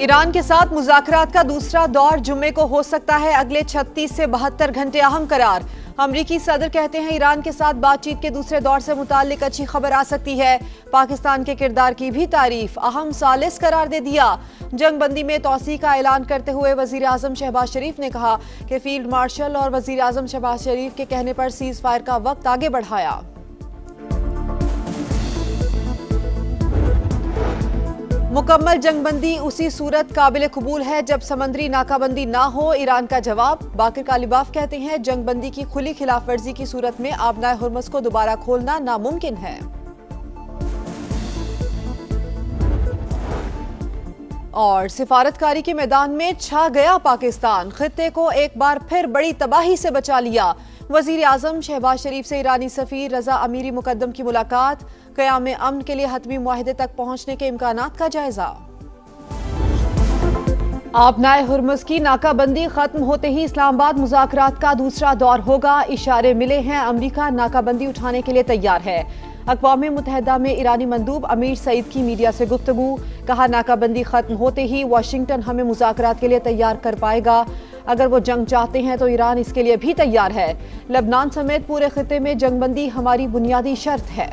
ایران کے ساتھ مذاکرات کا دوسرا دور جمعے کو ہو سکتا ہے. اگلے 36 سے 72 گھنٹے اہم قرار. امریکی صدر کہتے ہیں ایران کے ساتھ بات چیت کے دوسرے دور سے متعلق اچھی خبر آ سکتی ہے. پاکستان کے کردار کی بھی تعریف. اہم ثالث قرار دے دیا. جنگ بندی میں توسیع کا اعلان کرتے ہوئے وزیر اعظم شہباز شریف نے کہا کہ فیلڈ مارشل اور وزیر اعظم شہباز شریف کے کہنے پر سیز فائر کا وقت آگے بڑھایا. مکمل جنگ بندی اسی صورت قابل قبول ہے جب سمندری ناکہ بندی نہ ہو. ایران کا جواب. باقر کالیباف کہتے ہیں جنگ بندی کی کھلی خلاف ورزی کی صورت میں آبنائے ہرمز کو دوبارہ کھولنا ناممکن ہے. اور سفارتکاری کے میدان میں چھا گیا پاکستان. خطے کو ایک بار پھر بڑی تباہی سے بچا لیا. وزیر اعظم شہباز شریف سے ایرانی سفیر رضا امیری مقدم کی ملاقات. قیام امن کے لیے حتمی معاہدے تک پہنچنے کے امکانات کا جائزہ. آبنائے ہرمز کی ناکہ بندی ختم ہوتے ہی اسلام آباد مذاکرات کا دوسرا دور ہوگا. اشارے ملے ہیں امریکہ ناکہ بندی اٹھانے کے لیے تیار ہے. اقوام متحدہ میں ایرانی مندوب امیر سعید کی میڈیا سے گفتگو. کہا ناکہ بندی ختم ہوتے ہی واشنگٹن ہمیں مذاکرات کے لیے تیار کر پائے گا. اگر وہ جنگ چاہتے ہیں تو ایران اس کے لیے بھی تیار ہے. لبنان سمیت پورے خطے میں جنگ بندی ہماری بنیادی شرط ہے.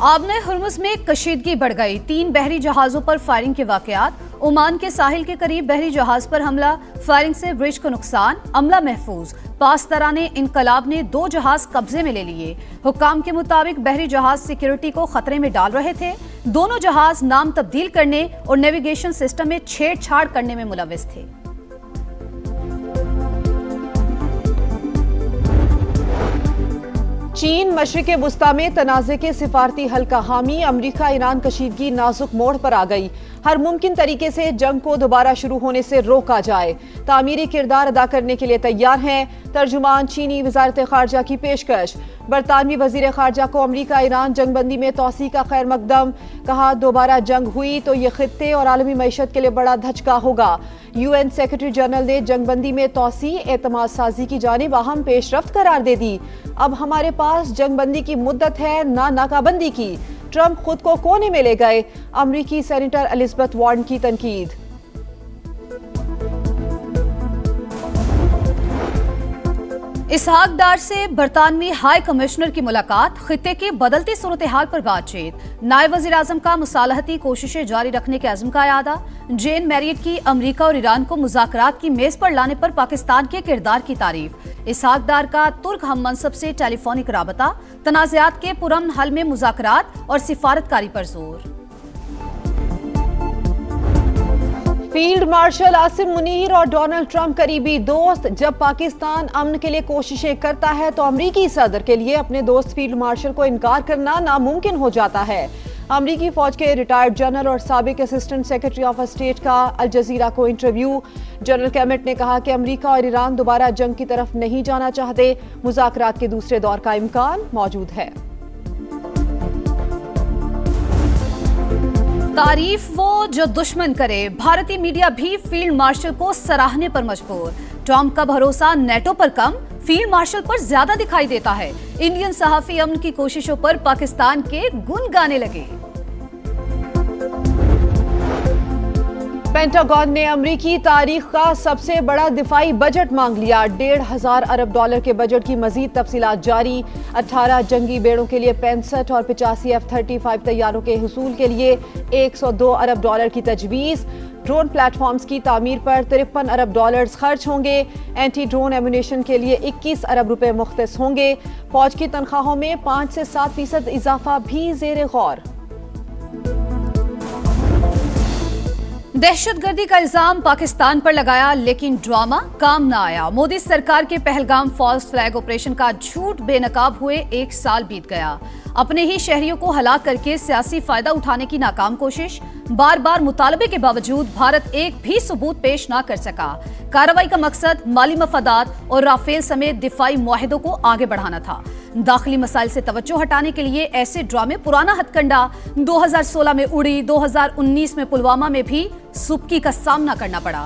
آبنائے ہرمز میں کشیدگی بڑھ گئی. 3 بحری جہازوں پر فائرنگ کے واقعات. عمان کے ساحل کے قریب بحری جہاز پر حملہ. فائرنگ سے برج کو نقصان. عملہ محفوظ. پاسداران انقلاب نے 2 جہاز قبضے میں لے لیے. حکام کے مطابق بحری جہاز سیکیورٹی کو خطرے میں ڈال رہے تھے. دونوں جہاز نام تبدیل کرنے اور نیویگیشن سسٹم میں چھیڑ چھاڑ کرنے میں ملوث تھے. چین مشرق وسطی میں تنازع کے سفارتی حل کا حامی. امریکہ ایران کشیدگی نازک موڑ پر آ گئی. ہر ممکن طریقے سے جنگ کو دوبارہ شروع ہونے سے روکا جائے. تعمیری کردار ادا کرنے کے لیے تیار ہیں. ترجمان چینی وزارت خارجہ کی پیشکش. برطانوی وزیر خارجہ کو امریکہ ایران جنگ بندی میں توسیع کا خیر مقدم. کہا دوبارہ جنگ ہوئی تو یہ خطے اور عالمی معیشت کے لیے بڑا دھچکا ہوگا. UN سیکرٹری جنرل نے جنگ بندی میں توسیع اعتماد سازی کی جانب اہم پیش رفت قرار دے دی. اب ہمارے پاس جنگ بندی کی مدت ہے نہ ناکہ بندی کی. ٹرمپ خود کو کونے میں لے گئے. امریکی سینیٹر الزبتھ وارن کی تنقید. اسحاق ڈار سے برطانوی ہائی کمشنر کی ملاقات. خطے کی بدلتی صورتحال پر بات چیت. نائب وزیر اعظم کا مصالحتی کوششیں جاری رکھنے کے عزم کا اعادہ. جین میریٹ کی امریکہ اور ایران کو مذاکرات کی میز پر لانے پر پاکستان کے کردار کی تعریف. اسحاق ڈار کا ترک ہم منصب سے ٹیلی فونک رابطہ. تنازعات کے پرامن حل میں مذاکرات اور سفارتکاری پر زور. فیلڈ مارشل عاصم منیر اور ڈونلڈ ٹرمپ قریبی دوست. جب پاکستان امن کے لیے کوششیں کرتا ہے تو امریکی صدر کے لیے اپنے دوست فیلڈ مارشل کو انکار کرنا ناممکن ہو جاتا ہے. امریکی فوج کے ریٹائرڈ جنرل اور سابق اسسٹنٹ سیکرٹری آف اسٹیٹ کا الجزیرہ کو انٹرویو. جنرل کیمٹ نے کہا کہ امریکہ اور ایران دوبارہ جنگ کی طرف نہیں جانا چاہتے. مذاکرات کے دوسرے دور کا امکان موجود ہے. تعریف وہ جو دشمن کرے. بھارتی میڈیا بھی فیلڈ مارشل کو سراہنے پر مجبور. ٹرمپ کا بھروسہ نیٹو پر کم، فیلڈ مارشل پر زیادہ دکھائی دیتا ہے. انڈین صحافی امن کی کوششوں پر پاکستان کے گن گانے لگے. پینٹاگون نے امریکی تاریخ کا سب سے بڑا دفاعی بجٹ مانگ لیا. $1,500 ارب کے بجٹ کی مزید تفصیلات جاری. 18 جنگی بیڑوں کے لیے 65 اور 85 F-35 طیاروں کے حصول کے لیے $102 ارب کی تجویز. ڈرون پلیٹ فارمز کی تعمیر پر $53 ارب خرچ ہوں گے. اینٹی ڈرون ایمونیشن کے لیے 21 ارب روپے مختص ہوں گے. فوج کی تنخواہوں میں 5 سے 7% اضافہ بھی زیر غور. دہشت گردی کا الزام پاکستان پر لگایا لیکن ڈرامہ کام نہ آیا. مودی سرکار کے پہلگام فالس فلیگ آپریشن کا جھوٹ بے نقاب ہوئے 1 سال بیت گیا. اپنے ہی شہریوں کو ہلاک کر کے سیاسی فائدہ اٹھانے کی ناکام کوشش. بار بار مطالبے کے باوجود بھارت ایک بھی ثبوت پیش نہ کر سکا. کارروائی کا مقصد مالی مفادات اور رافیل سمیت دفاعی معاہدوں کو آگے بڑھانا تھا. داخلی مسائل سے توجہ ہٹانے کے لیے ایسے ڈرامے پرانا ہتھ کنڈا. 2016 میں اڑی، 2019 میں پلوامہ میں بھی سبکی کا سامنا کرنا پڑا.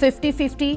50-50,